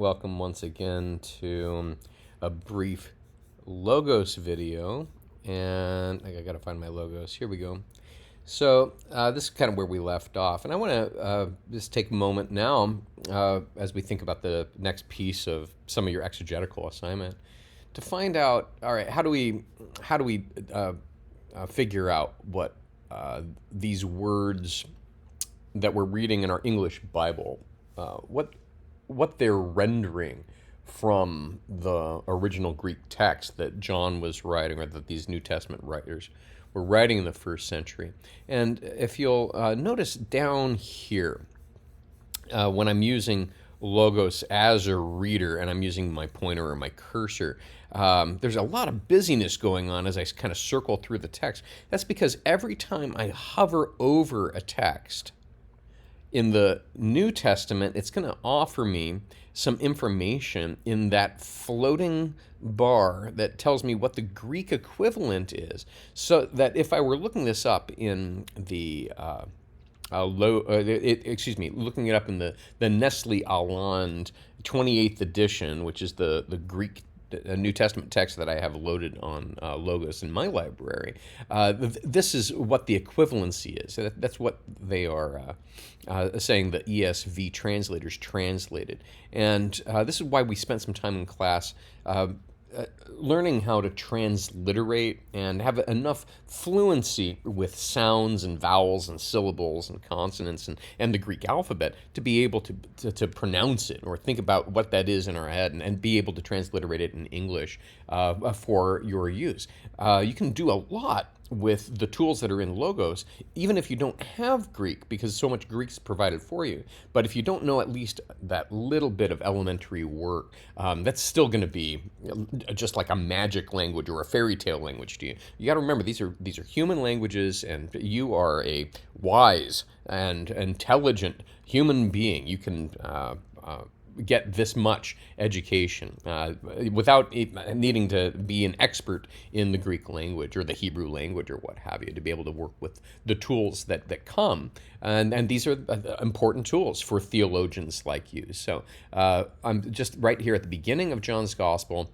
Welcome once again to a brief logos video. And I gotta find my logos. Here we go. So this is kind of where we left off. And I want to just take a moment now as we think about the next piece of some of your exegetical assignment to find out, all right, how do we figure out what these words that we're reading in our English Bible, what they're rendering from the original Greek text that John was writing, or that these New Testament writers were writing in the first century. And if you'll notice down here, when I'm using logos as a reader and I'm using my pointer or my cursor, there's a lot of busyness going on as I kind of circle through the text. That's because every time I hover over a text, in the New Testament, it's going to offer me some information in that floating bar that tells me what the Greek equivalent is. So that if I were looking this up in the looking it up in the Nestle Aland 28th edition, which is the Greek New Testament text that I have loaded on Logos in my library. This is what the equivalency is. That's what they are saying the ESV translators translated. And this is why we spent some time in class learning how to transliterate and have enough fluency with sounds and vowels and syllables and consonants and the Greek alphabet to be able to pronounce it or think about what that is in our head and be able to transliterate it in English for your use. You can do a lot with the tools that are in Logos, even if you don't have Greek, because so much Greek's provided for you. But if you don't know at least that little bit of elementary work, that's still going to be just like a magic language or a fairy tale language to you. You got to remember these are human languages, and you are a wise and intelligent human being. You can get this much education without needing to be an expert in the Greek language or the Hebrew language or what have you, to be able to work with the tools that come. And these are important tools for theologians like you. So I'm just right here at the beginning of John's Gospel,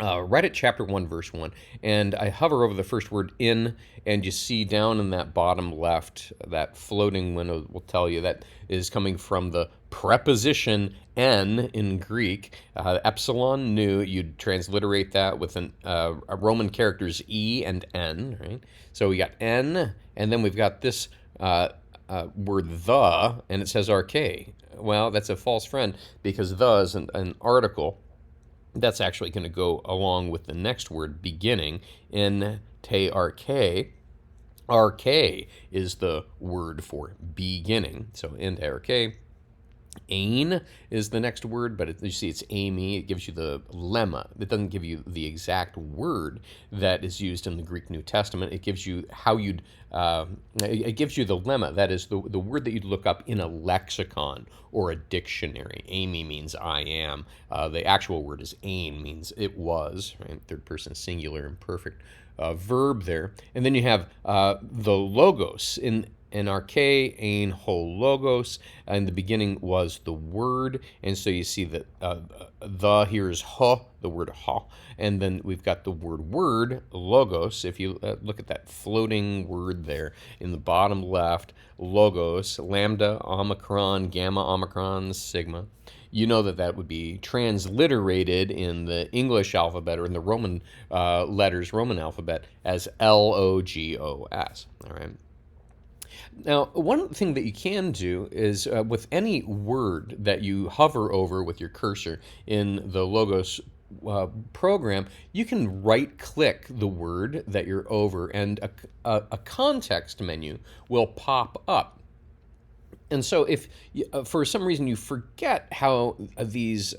right at chapter 1, verse 1, and I hover over the first word in, and you see down in that bottom left, that floating window will tell you that is coming from the preposition en in Greek. Epsilon nu, you'd transliterate that with a Roman characters e and n, right? So we got n, and then we've got this word the, and it says arche. Well, that's a false friend, because the is an article that's actually going to go along with the next word, beginning, in te arche. Arche is the word for beginning, so in te arche. Ain is the next word, but you see it's Amy. It gives you the lemma. It doesn't give you the exact word that is used in the Greek New Testament. It gives you how you'd, it gives you the lemma. That is the word that you'd look up in a lexicon or a dictionary. Amy means I am. The actual word is ain, means it was, right? Third person singular imperfect verb there. And then you have the logos in arche, ein ho logos. In the beginning was the word, and so you see that the here is ha, the word ha, and then we've got the word logos. If you look at that floating word there in the bottom left, logos, lambda, omicron, gamma, omicron, sigma. You know that would be transliterated in the English alphabet or in the Roman letters, Roman alphabet, as Logos. All right. Now, one thing that you can do is with any word that you hover over with your cursor in the Logos program, you can right-click the word that you're over, and a context menu will pop up. And so if for some reason you forget how these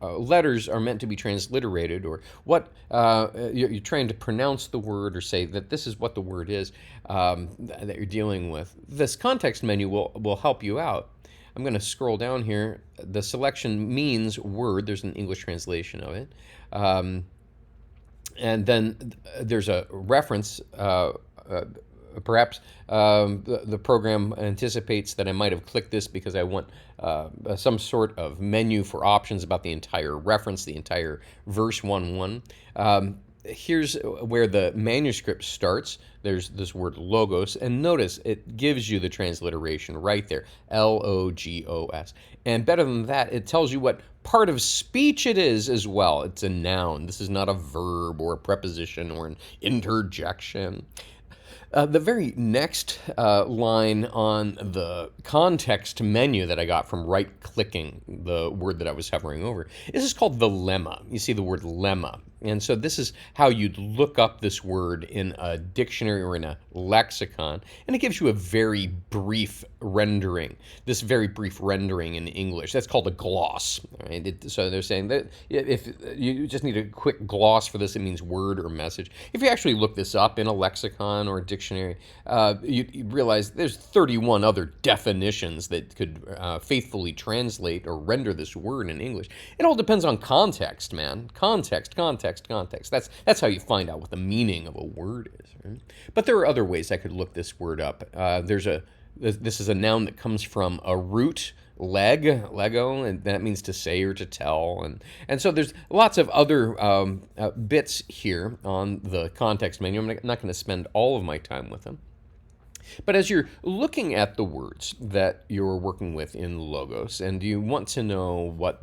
letters are meant to be transliterated, or what you're trying to pronounce the word or say that this is what the word is that you're dealing with, this context menu will help you out. I'm going to scroll down here. The selection means word. There's an English translation of it. And then there's a reference Perhaps the program anticipates that I might have clicked this because I want some sort of menu for options about the entire reference, the entire verse 1:1. Here's where the manuscript starts. There's this word logos, and notice it gives you the transliteration right there, Logos. And better than that, it tells you what part of speech it is as well. It's a noun. This is not a verb or a preposition or an interjection. The very next line on the context menu that I got from right-clicking the word that I was hovering over, this is called the lemma. You see the word lemma. And so this is how you'd look up this word in a dictionary or in a lexicon, and it gives you a very brief rendering. This very brief rendering in English, that's called a gloss. Right? So they're saying that if you just need a quick gloss for this, it means word or message. If you actually look this up in a lexicon or a dictionary, you realize there's 31 other definitions that could faithfully translate or render this word in English. It all depends on context, man. Context. That's how you find out what the meaning of a word is. Right? But there are other ways I could look this word up. This is a noun that comes from a root, lego, and that means to say or to tell. And so there's lots of other bits here on the context menu. I'm not going to spend all of my time with them. But as you're looking at the words that you're working with in Logos, and you want to know what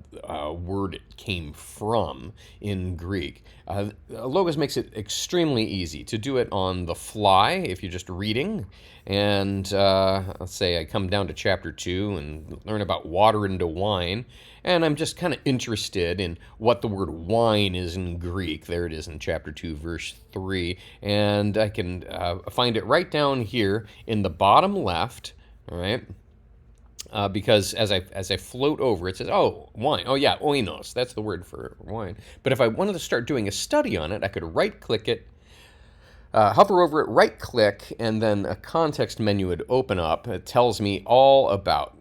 word it came from in Greek, Logos makes it extremely easy to do it on the fly if you're just reading. And let's say I come down to chapter 2 and learn about water into wine, and I'm just kind of interested in what the word wine is in Greek. There it is in chapter 2, verse 3, and I can find it right down here in the bottom left, all right? Because as I float over, it says, oh, wine. Oh, yeah, oinos. That's the word for wine. But if I wanted to start doing a study on it, I could right-click it, hover over it, right-click, and then a context menu would open up. It tells me all about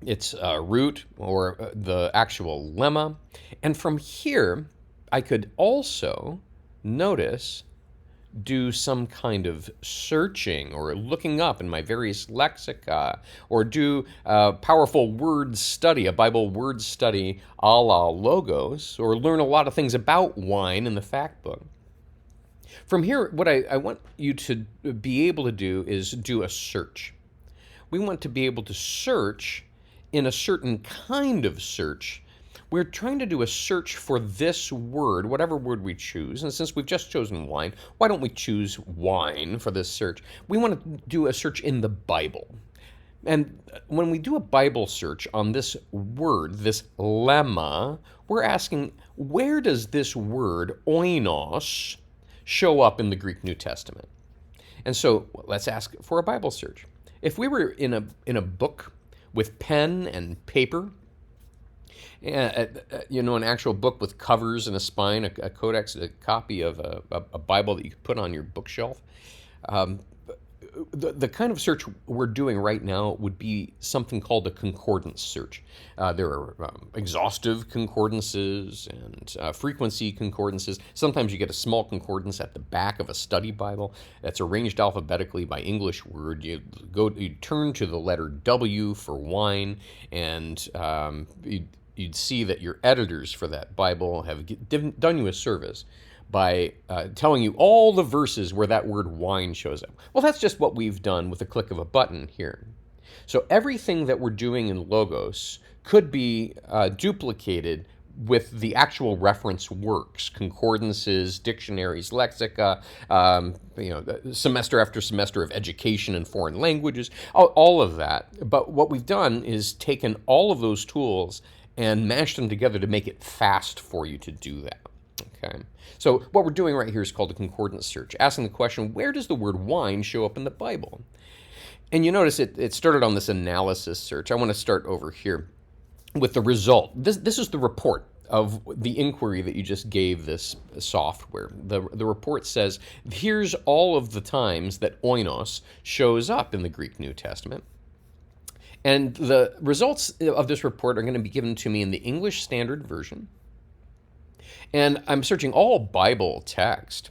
its root or the actual lemma. And from here, I could also, notice, do some kind of searching or looking up in my various lexica, or do a powerful word study, a Bible word study a la Logos, or learn a lot of things about wine in the fact book. From here, what I want you to be able to do is do a search. We want to be able to search in a certain kind of search. We're trying to do a search for this word, whatever word we choose. And since we've just chosen wine, why don't we choose wine for this search? We want to do a search in the Bible. And when we do a Bible search on this word, this lemma, we're asking, where does this word, oinos, show up in the Greek New Testament? And so let's ask for a Bible search. If we were in a book with pen and paper, an actual book with covers and a spine, a codex, a copy of a Bible that you could put on your bookshelf, the kind of search we're doing right now would be something called a concordance search. There are exhaustive concordances and frequency concordances. Sometimes you get a small concordance at the back of a study Bible that's arranged alphabetically by English word. You turn to the letter W for wine, and you'd see that your editors for that Bible have done you a service by telling you all the verses where that word wine shows up. Well, that's just what we've done with a click of a button here. So everything that we're doing in Logos could be duplicated with the actual reference works, concordances, dictionaries, lexica, semester after semester of education in foreign languages, all of that. But what we've done is taken all of those tools and mashed them together to make it fast for you to do that. Okay. So what we're doing right here is called a concordance search, asking the question, where does the word wine show up in the Bible? And you notice it started on this analysis search. I want to start over here with the result. This is the report of the inquiry that you just gave this software. The report says, here's all of the times that oinos shows up in the Greek New Testament. And the results of this report are going to be given to me in the English Standard Version. And I'm searching all Bible text.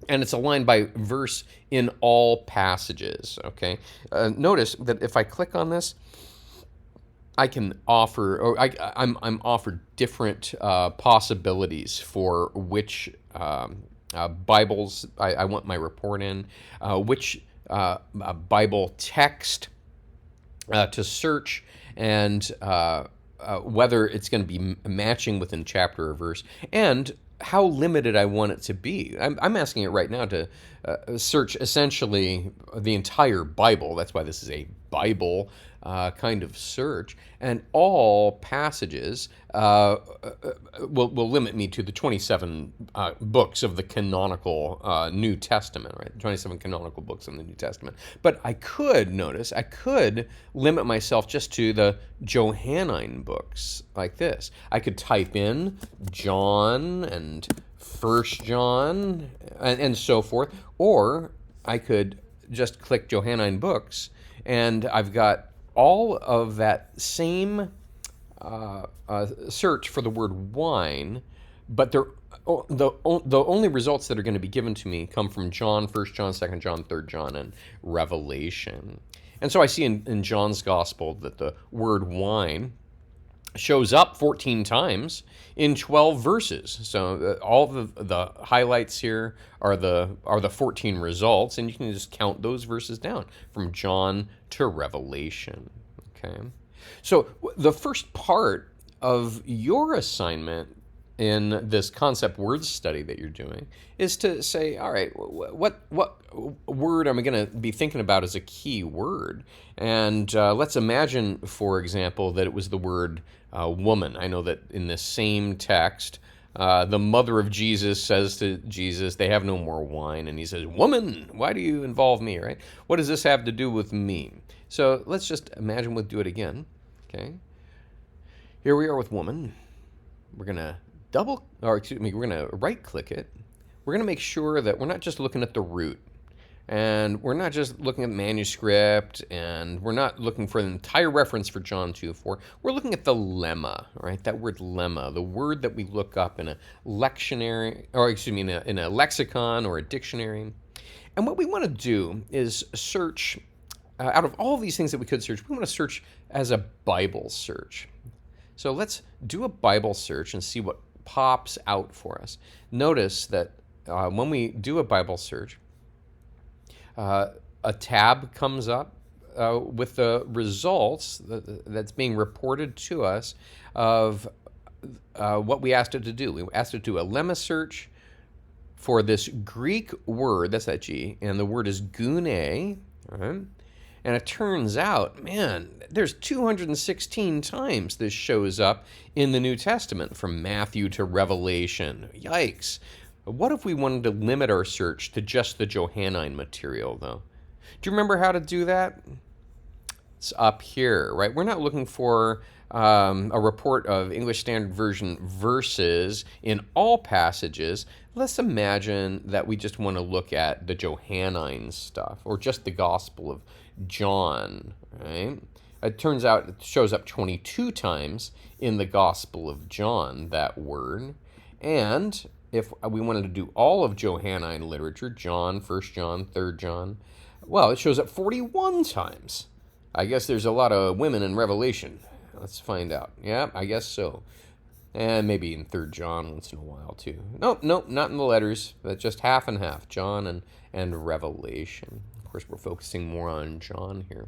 and it's aligned by verse in all passages. Okay, notice that if I click on this, I can offer, or I'm offered different possibilities for which Bibles I want my report in, which Bible text to search, and whether it's going to be matching within chapter or verse, and how limited I want it to be. I'm asking it right now to search essentially the entire Bible. That's why this is a Bible kind of search. And all passages will limit me to the 27 books of the canonical New Testament, right? 27 canonical books in the New Testament. But I could limit myself just to the Johannine books like this. I could type in John and First John and so forth, or I could just click Johannine books, and I've got all of that same search for the word wine, but the only results that are going to be given to me come from John, 1 John, 2 John, 3 John, and Revelation. And so I see in John's Gospel that the word wine shows up 14 times in 12 verses. So all the highlights here are the 14 results, and you can just count those verses down from John to Revelation. Okay. So the first part of your assignment in this concept word study that you're doing is to say, all right, what word am I going to be thinking about as a key word? And let's imagine, for example, that it was the word woman. I know that in this same text, the mother of Jesus says to Jesus, they have no more wine. And he says, woman, why do you involve me, right? What does this have to do with me? So let's just imagine we'll do it again. Okay. Here we are with woman. We're going to we're going to right click it. We're going to make sure that we're not just looking at the root, and we're not just looking at the manuscript, and we're not looking for an entire reference for John 2:4. We're looking at the lemma, right? That word lemma, the word that we look up in a lectionary, or excuse me, in a lexicon or a dictionary. And what we want to do is search, out of all these things that we could search, we want to search as a Bible search. So let's do a Bible search and see what pops out for us. Notice that when we do a Bible search, a tab comes up with the results that's being reported to us of what we asked it to do. We asked it to do a lemma search for this Greek word, that's that G, and the word is gune, right? And it turns out, man, there's 216 times this shows up in the New Testament, from Matthew to Revelation. Yikes. What if we wanted to limit our search to just the Johannine material, though? Do you remember how to do that? It's up here, right? We're not looking for a report of English Standard Version verses in all passages. Let's imagine that we just want to look at the Johannine stuff, or just the Gospel of John, right? It turns out it shows up 22 times in the Gospel of John, that word. And if we wanted to do all of Johannine literature, John, 1 John, 3 John, well, it shows up 41 times. I guess there's a lot of women in Revelation. Let's find out. Yeah, I guess so. And maybe in 3 John once in a while, too. Nope, not in the letters, but just half and half, John and Revelation. Of course, we're focusing more on John here.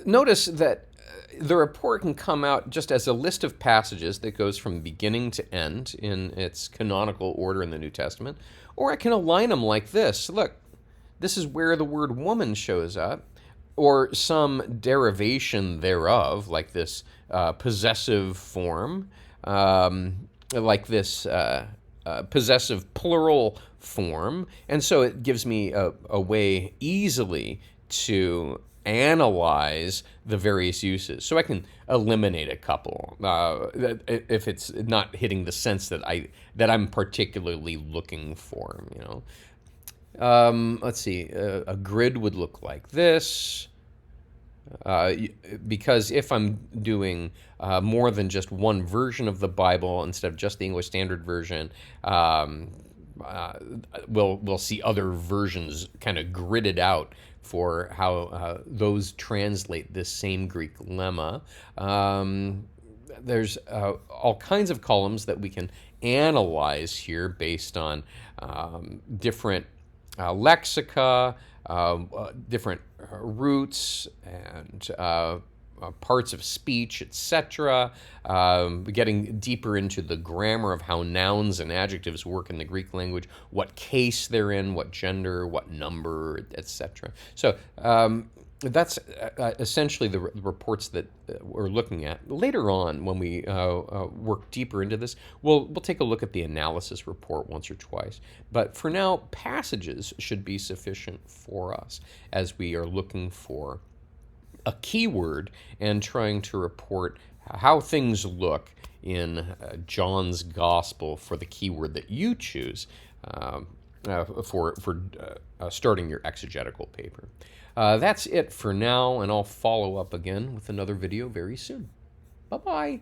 Notice that the report can come out just as a list of passages that goes from beginning to end in its canonical order in the New Testament, or I can align them like this. Look, this is where the word woman shows up, or some derivation thereof, like this possessive form, like this possessive plural form. And so it gives me a way easily to analyze the various uses. So I can eliminate a couple if it's not hitting the sense that I'm particularly looking for, you know. Let's see, a grid would look like this, because if I'm doing more than just one version of the Bible instead of just the English Standard Version, we'll see other versions kind of gridded out for how those translate this same Greek lemma. There's all kinds of columns that we can analyze here based on different lexica, different roots, and parts of speech, etc. Getting deeper into the grammar of how nouns and adjectives work in the Greek language, what case they're in, what gender, what number, etc. So that's essentially the reports that we're looking at. Later on, when we work deeper into this, we'll take a look at the analysis report once or twice. But for now, passages should be sufficient for us as we are looking for a keyword and trying to report how things look in John's Gospel for the keyword that you choose for starting your exegetical paper. That's it for now, and I'll follow up again with another video very soon. Bye-bye.